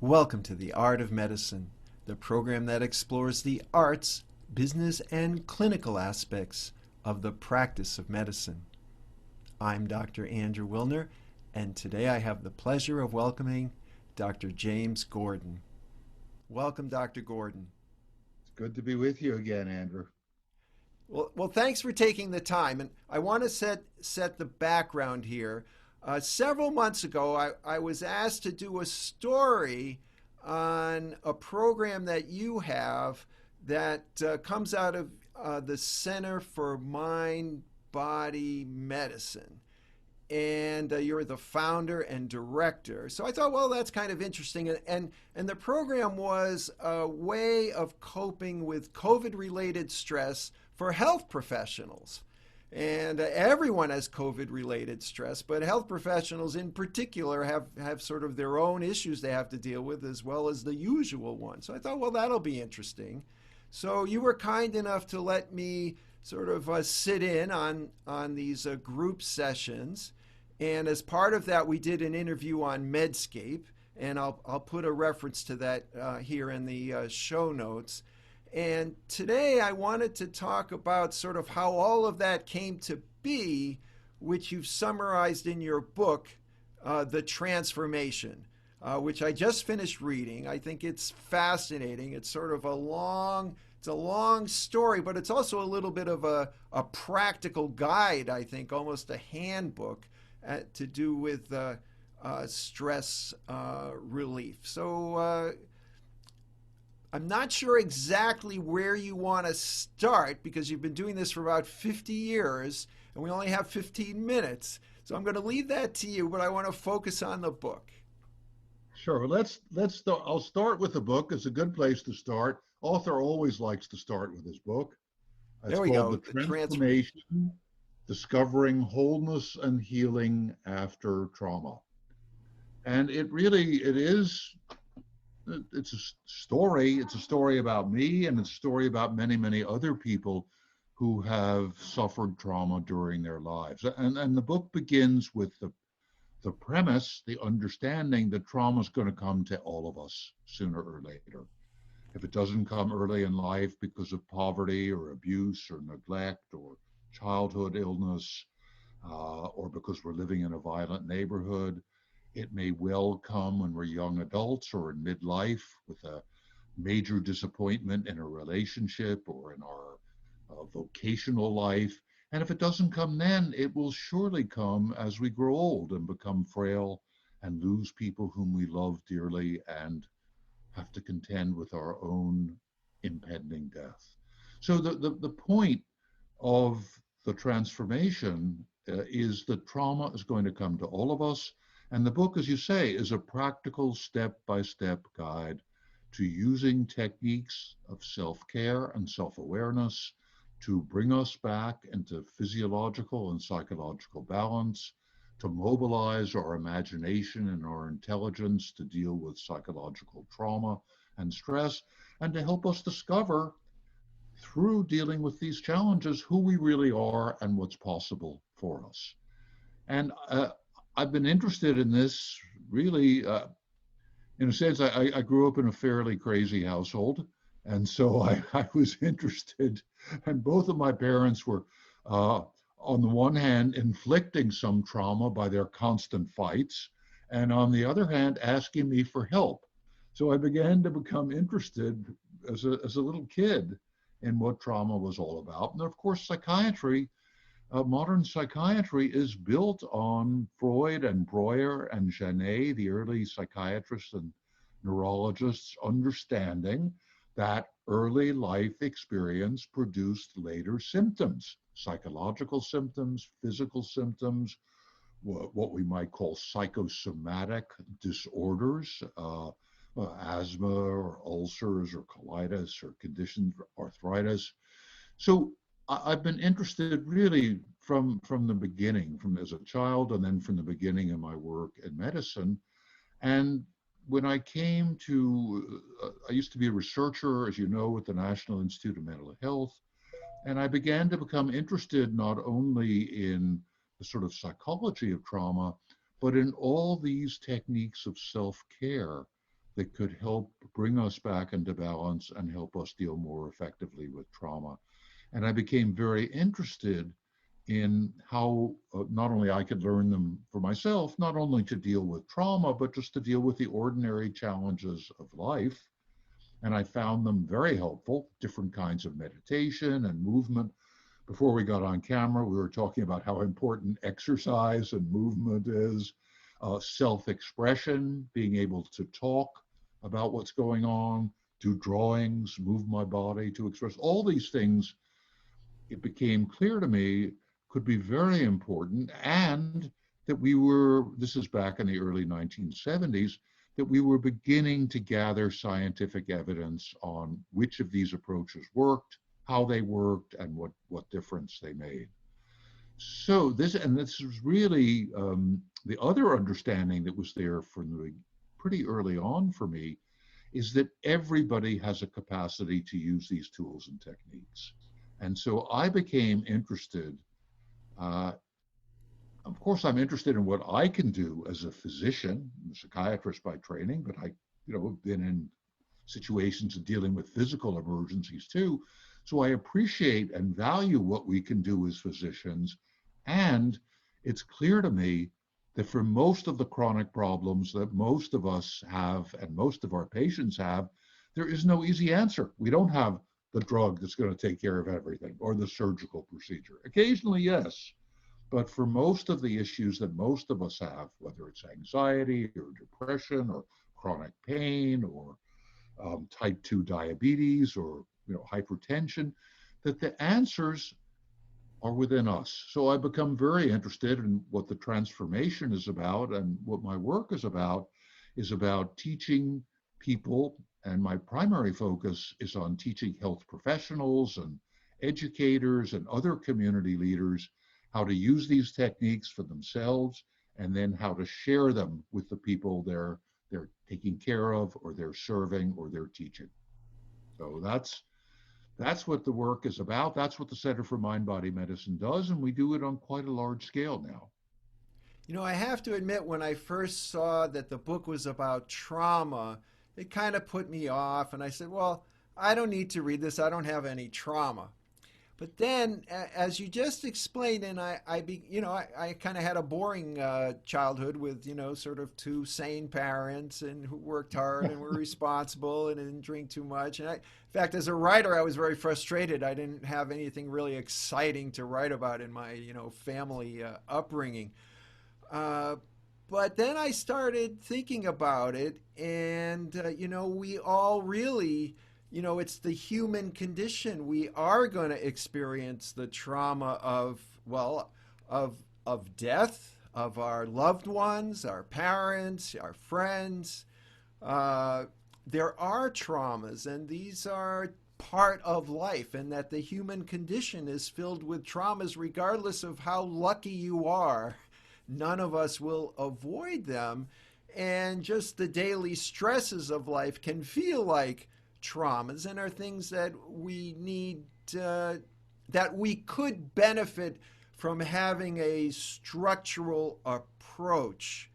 Welcome to The Art of Medicine, the program that explores the arts, business, and clinical aspects of the practice of medicine. I'm Dr. Andrew Wilner, and today I have the pleasure of welcoming Dr. James Gordon. Welcome, Dr. Gordon. It's good to be with you again, Andrew. Well, thanks for taking the time. And I want to set the background here. Several months ago, I was asked to do a story on a program that you have that comes out of the Center for Mind Body Medicine. And you're the founder and director. So I thought, well, that's kind of interesting. And the program was a way of coping with COVID-related stress for health professionals. And everyone has COVID-related stress, but health professionals in particular have sort of their own issues they have to deal with as well as the usual ones. So I thought, well, that'll be interesting. So you were kind enough to let me sort of sit in on these group sessions. And as part of that, we did an interview on Medscape, and I'll put a reference to that here in the show notes. And today I wanted to talk about sort of how all of that came to be, which you've summarized in your book, The Transformation, which I just finished reading. I think it's fascinating. It's sort of it's a long story, but it's also a little bit of a practical guide, I think, almost a handbook to do with stress relief. So I'm not sure exactly where you want to start because you've been doing this for about 50 years and we only have 15 minutes. So I'm going to leave that to you, but I want to focus on the book. Sure. Let's start. I'll start with the book. It's a good place to start. Author always likes to start with his book. It's There we called go. The The transfer. Transformation: Discovering Wholeness and Healing After Trauma. And it is it's a story. It's a story about me, and it's a story about many other people who have suffered trauma during their lives. And the book begins with the premise, the understanding that trauma is going to come to all of us sooner or later. If it doesn't come early in life because of poverty or abuse or neglect or childhood illness, or because we're living in a violent neighborhood, it may well come when we're young adults or in midlife with a major disappointment in a relationship or in our vocational life. And if it doesn't come then, it will surely come as we grow old and become frail and lose people whom we love dearly and have to contend with our own impending death. So the point of the transformation is that trauma is going to come to all of us. And the book, as you say, is a practical step-by-step guide to using techniques of self-care and self-awareness to bring us back into physiological and psychological balance, to mobilize our imagination and our intelligence to deal with psychological trauma and stress, and to help us discover through dealing with these challenges who we really are and what's possible for us. And I've been interested in this really, in a sense, I grew up in a fairly crazy household. And so I was interested, and both of my parents were, on the one hand, inflicting some trauma by their constant fights, and on the other hand, asking me for help. So I began to become interested as a little kid in what trauma was all about. And of course, psychiatry, modern psychiatry is built on Freud and Breuer and Janet, the early psychiatrists and neurologists, understanding that early life experience produced later symptoms, psychological symptoms, physical symptoms, what we might call psychosomatic disorders, asthma or ulcers or colitis or conditions, arthritis. So I've been interested really from the beginning, from as a child, and then from the beginning of my work in medicine. And when I came to, I used to be a researcher, as you know, at the National Institute of Mental Health, and I began to become interested not only in the sort of psychology of trauma, but in all these techniques of self-care that could help bring us back into balance and help us deal more effectively with trauma. And I became very interested in how not only I could learn them for myself, not only to deal with trauma, but just to deal with the ordinary challenges of life. And I found them very helpful, different kinds of meditation and movement. Before we got on camera, we were talking about how important exercise and movement is, self-expression, being able to talk about what's going on, do drawings, move my body to express all these things. It became clear to me could be very important, and that we were, this is back in the early 1970s, that we were beginning to gather scientific evidence on which of these approaches worked, how they worked, and what difference they made. So this was really the other understanding that was there from the pretty early on for me, is that everybody has a capacity to use these tools and techniques. And so I became interested. Of course, I'm interested in what I can do as a physician, I'm a psychiatrist by training, but I, have been in situations of dealing with physical emergencies too. So I appreciate and value what we can do as physicians. And it's clear to me that for most of the chronic problems that most of us have and most of our patients have, there is no easy answer. We don't have the drug that's going to take care of everything or the surgical procedure. Occasionally, yes. But for most of the issues that most of us have, whether it's anxiety or depression or chronic pain or type 2 diabetes or hypertension, that the answers are within us. So I become very interested in what the transformation is about, and what my work is about teaching people, and my primary focus is on teaching health professionals and educators and other community leaders how to use these techniques for themselves, and then how to share them with the people they're taking care of, or they're serving, or they're teaching. So that's what the work is about. That's what the Center for Mind Body Medicine does, and we do it on quite a large scale now. I have to admit, when I first saw that the book was about trauma, it kind of put me off, and I said, well, I don't need to read this. I don't have any trauma. But then, as you just explained, and I kind of had a boring childhood with, sort of two sane parents and who worked hard and were responsible and didn't drink too much. And in fact, as a writer, I was very frustrated. I didn't have anything really exciting to write about in my, family upbringing. But then I started thinking about it, and, we all really, it's the human condition. We are going to experience the trauma of death, of our loved ones, our parents, our friends. There are traumas, and these are part of life, and that the human condition is filled with traumas regardless of how lucky you are. None of us will avoid them, and just the daily stresses of life can feel like traumas, and are things that we need that we could benefit from having a structural approach,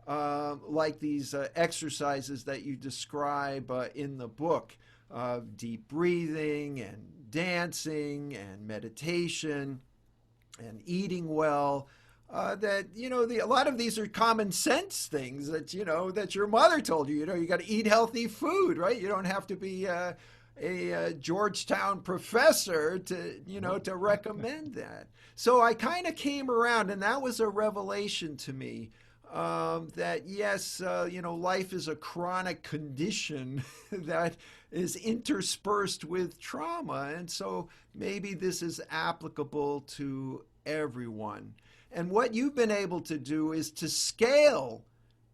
like these exercises that you describe in the book, deep breathing and dancing and meditation and eating well. That a lot of these are common sense things that that your mother told you. You got to eat healthy food, right? You don't have to be a Georgetown professor to recommend that. So I kind of came around, and that was a revelation to me, that yes, life is a chronic condition that is interspersed with trauma, and so maybe this is applicable to everyone. And what you've been able to do is to scale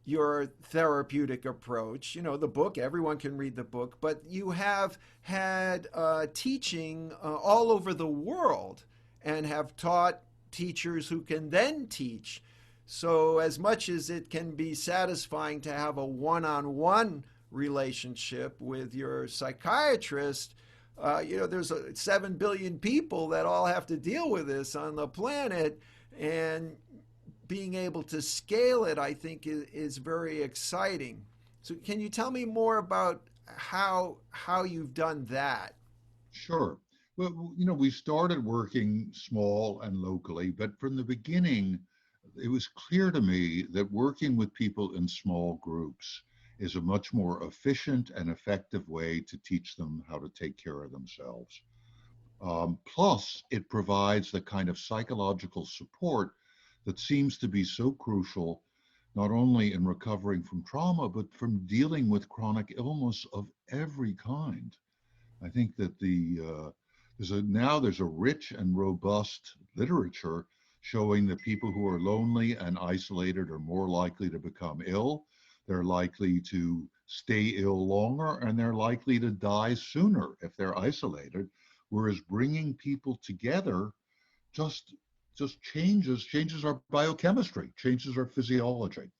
your therapeutic approach. The book, everyone can read the book, but you have had teaching all over the world, and have taught teachers who can then teach. So as much as it can be satisfying to have a one-on-one relationship with your psychiatrist, there's 7 billion people that all have to deal with this on the planet. And being able to scale it, I think, is very exciting. So can you tell me more about how you've done that? Sure. Well, we started working small and locally, but from the beginning, it was clear to me that working with people in small groups is a much more efficient and effective way to teach them how to take care of themselves. Plus, it provides the kind of psychological support that seems to be so crucial, not only in recovering from trauma, but from dealing with chronic illness of every kind. I think that there's a rich and robust literature showing that people who are lonely and isolated are more likely to become ill. They're likely to stay ill longer, and they're likely to die sooner if they're isolated. Whereas bringing people together just just changes our biochemistry, changes our physiology.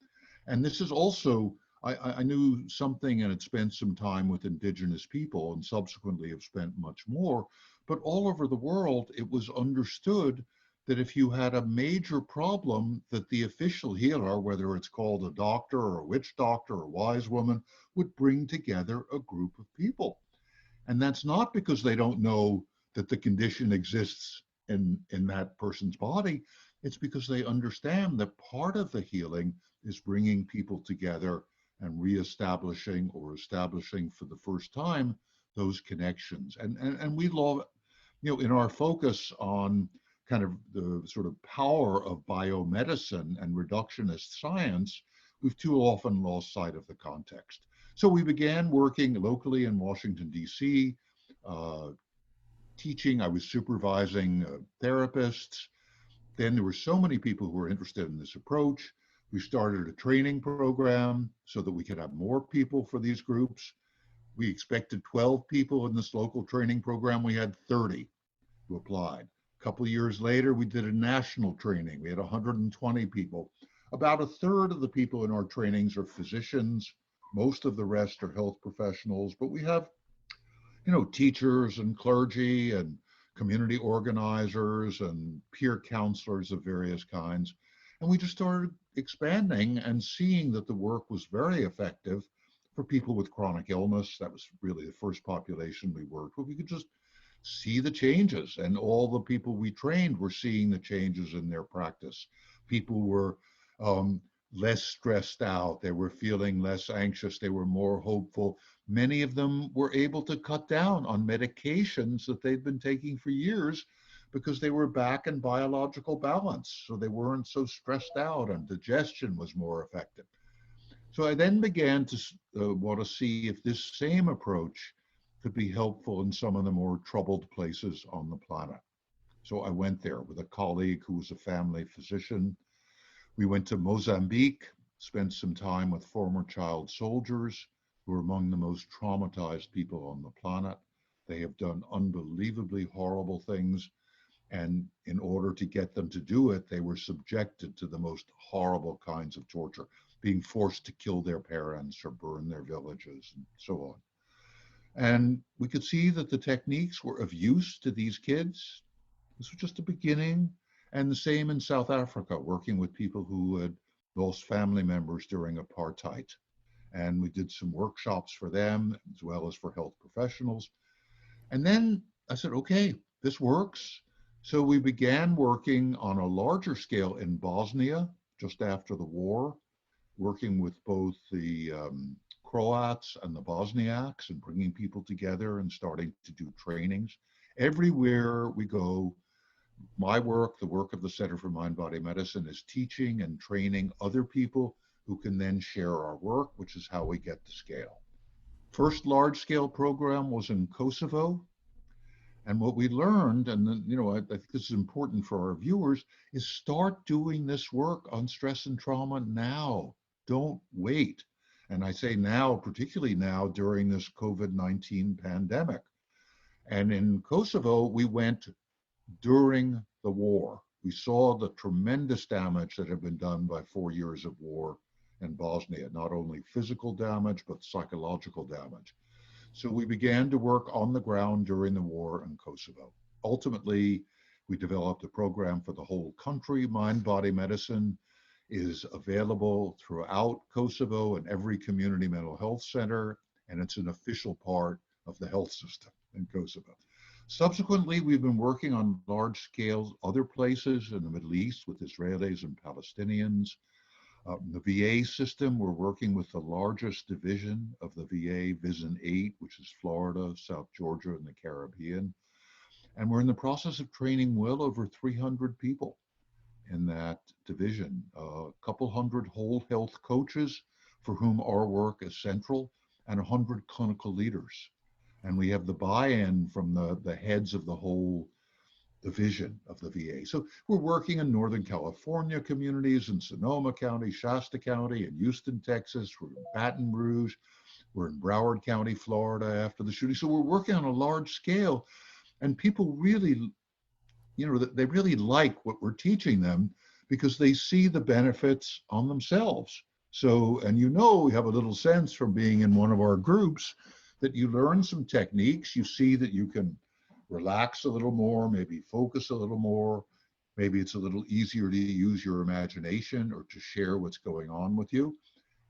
And this is also, I knew something and had spent some time with indigenous people and subsequently have spent much more. But all over the world, it was understood that if you had a major problem, that the official healer, whether it's called a doctor or a witch doctor or a wise woman, would bring together a group of people. And that's not because they don't know that the condition exists in that person's body. It's because they understand that part of the healing is bringing people together and reestablishing or establishing for the first time those connections. And we love, in our focus on kind of the sort of power of biomedicine and reductionist science, we've too often lost sight of the context. So we began working locally in Washington, D.C., uh, teaching. I was supervising therapists. Then there were so many people who were interested in this approach. We started a training program so that we could have more people for these groups. We expected 12 people in this local training program. We had 30 who applied. A couple of years later, we did a national training. We had 120 people. About a third of the people in our trainings are physicians. Most of the rest are health professionals, but we have, teachers and clergy and community organizers and peer counselors of various kinds. And we just started expanding and seeing that the work was very effective for people with chronic illness. That was really the first population we worked with. We could just see the changes, and all the people we trained were seeing the changes in their practice. People were um, less stressed out, they were feeling less anxious, they were more hopeful. Many of them were able to cut down on medications that they'd been taking for years because they were back in biological balance, so they weren't so stressed out, and digestion was more effective. So I then began to want to see if this same approach could be helpful in some of the more troubled places on the planet. So I went there with a colleague who was a family physician. We went to Mozambique, spent some time with former child soldiers who are among the most traumatized people on the planet. They have done unbelievably horrible things. And in order to get them to do it, they were subjected to the most horrible kinds of torture, being forced to kill their parents or burn their villages and so on. And we could see that the techniques were of use to these kids. This was just a beginning. And the same in South Africa, working with people who had lost family members during apartheid. And we did some workshops for them as well as for health professionals. And then I said, okay, this works. So we began working on a larger scale in Bosnia just after the war, working with both the Croats and the Bosniaks and bringing people together and starting to do trainings. Everywhere we go, my work, the work of the Center for Mind Body Medicine, is teaching and training other people who can then share our work, which is how we get to scale. First large scale program was in Kosovo. And what we learned, and then, I think this is important for our viewers, is start doing this work on stress and trauma now. Don't wait. And I say now, particularly now during this COVID-19 pandemic. And in Kosovo, we went during the war. We saw the tremendous damage that had been done by 4 years of war in Bosnia, not only physical damage, but psychological damage. So we began to work on the ground during the war in Kosovo. Ultimately, we developed a program for the whole country, mind body medicine. is available throughout Kosovo and every community mental health center, and it's an official part of the health system in Kosovo. Subsequently, we've been working on large scale other places in the Middle East with Israelis and Palestinians. The VA system, we're working with the largest division of the VA, VISN 8, which is Florida, South Georgia, and the Caribbean. And we're in the process of training well over 300 people in that division, a couple hundred whole health coaches for whom our work is central, and 100 clinical leaders. And we have the buy-in from the heads of the whole division of the VA. So we're working in Northern California communities, in Sonoma County, Shasta County, in Houston, Texas, we're in Baton Rouge, we're in Broward County, Florida after the shooting. So we're working on a large scale, and people really, they really like what we're teaching them because they see the benefits on themselves. So, and we have a little sense from being in one of our groups that you learn some techniques, you see that you can relax a little more, maybe focus a little more, maybe it's a little easier to use your imagination or to share what's going on with you.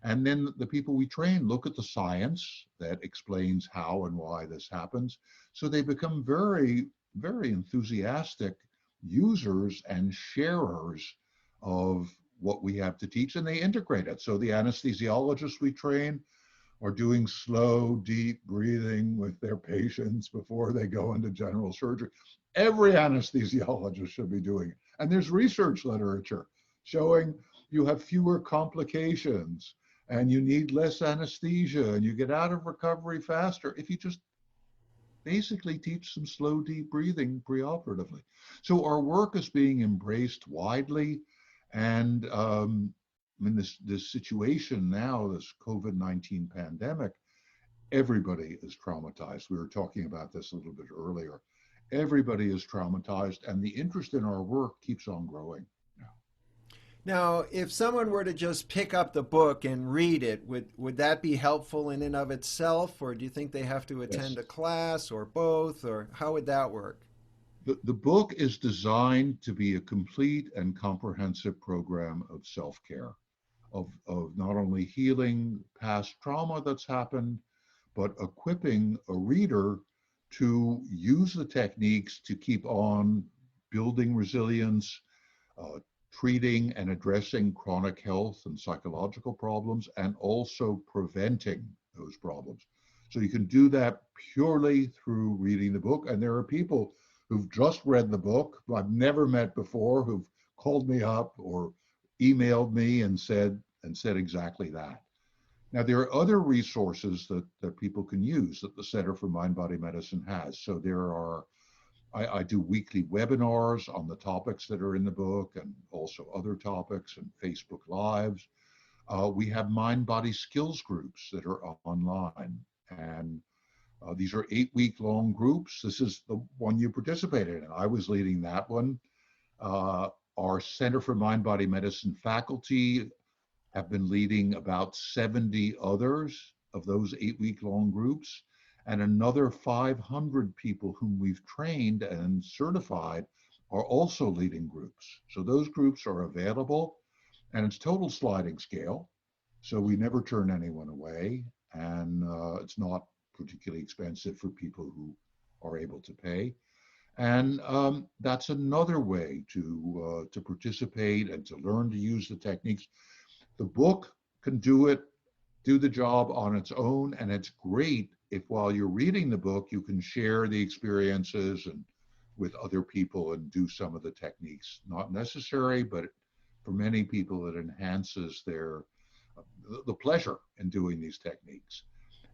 And then the people we train look at the science that explains how and why this happens. So they become very, very enthusiastic users and sharers of what we have to teach, and they integrate it. So the anesthesiologists we train are doing slow, deep breathing with their patients before they go into general surgery. Every anesthesiologist should be doing it. And there's research literature showing you have fewer complications and you need less anesthesia and you get out of recovery faster if you just basically teach some slow, deep breathing preoperatively. So our work is being embraced widely. And in this situation now, this COVID-19 pandemic, everybody is traumatized. We were talking about this a little bit earlier. Everybody is traumatized, and the interest in our work keeps on growing. Now, if someone were to just pick up the book and read it, would that be helpful in and of itself, or do you think they have to attend Yes. a class or both, or how would that work? The book is designed to be a complete and comprehensive program of self-care, of not only healing past trauma that's happened, but equipping a reader to use the techniques to keep on building resilience, uh, treating and addressing chronic health and psychological problems, and also preventing those problems. So you can do that purely through reading the book. And there are people who've just read the book, who I've never met before, who've called me up or emailed me and said exactly that. Now, there are other resources that people can use that the Center for Mind Body Medicine has. So I do weekly webinars on the topics that are in the book and also other topics and Facebook Lives. We have mind body skills groups that are online. And these are 8-week long groups. This is the one you participated in. I was leading that one. Our Center for Mind Body Medicine faculty have been leading about 70 others of those 8-week long groups, and another 500 people whom we've trained and certified are also leading groups. So those groups are available, and it's total sliding scale. So we never turn anyone away, and it's not particularly expensive for people who are able to pay. And that's another way to participate and to learn to use the techniques. The book can do the job on its own, and it's great if while you're reading the book, you can share the experiences and with other people and do some of the techniques. Not necessary, but for many people, it enhances the pleasure in doing these techniques.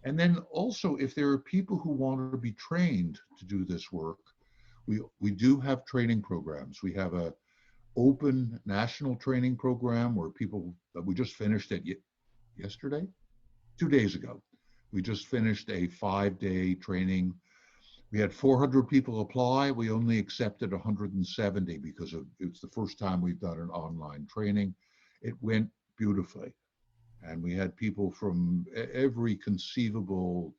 And then also, if there are people who want to be trained to do this work, we do have training programs. We have a open national training program where we just finished it yesterday, 2 days ago. We just finished a 5-day training. We had 400 people apply. We only accepted 170 because it's the first time we've done an online training. It went beautifully. And we had people from every conceivable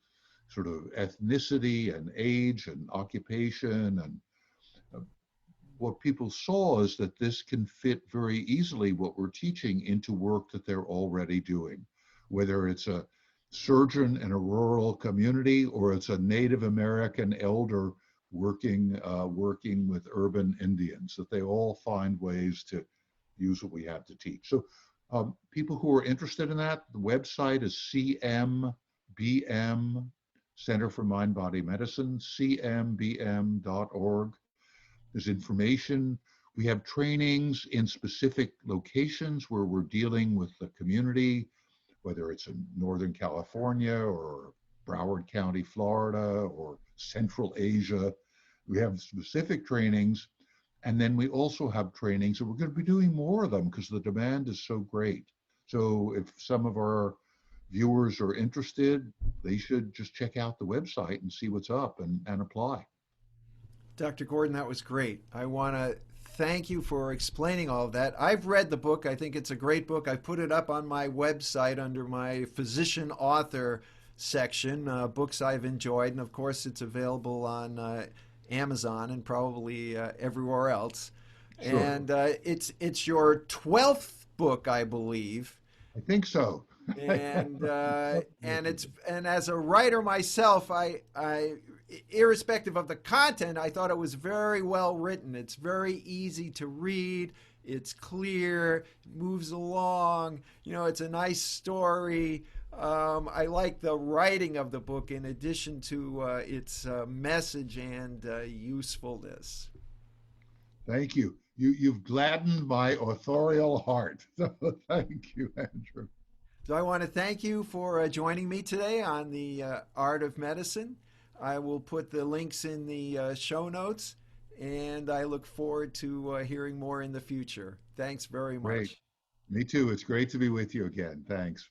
sort of ethnicity and age and occupation and what people saw is that this can fit very easily what we're teaching into work that they're already doing, whether it's a surgeon in a rural community or it's a Native American elder working with urban Indians, that they all find ways to use what we have to teach. So people who are interested in that, the website is CMBM, Center for Mind Body Medicine, cmbm.org. There's information. We have trainings in specific locations where we're dealing with the community, whether it's in Northern California or Broward County, Florida, or Central Asia. We have specific trainings. And then we also have trainings, and we're going to be doing more of them because the demand is so great. So if some of our viewers are interested, they should just check out the website and see what's up and apply. Dr. Gordon, that was great. I want to thank you for explaining all of that. I've read the book. I think it's a great book. I put it up on my website under my physician author section, books I've enjoyed. And of course, it's available on Amazon and probably everywhere else. Sure. And it's your 12th book, I believe. I think so. And as a writer myself, I irrespective of the content, I thought it was very well written. It's very easy to read. It's clear, moves along. It's a nice story. I like the writing of the book in addition to its message and usefulness. Thank you. You've gladdened my authorial heart. So thank you, Andrew. So I want to thank you for joining me today on the Art of Medicine. I will put the links in the show notes, and I look forward to hearing more in the future. Thanks very much. Great. Me too. It's great to be with you again. Thanks.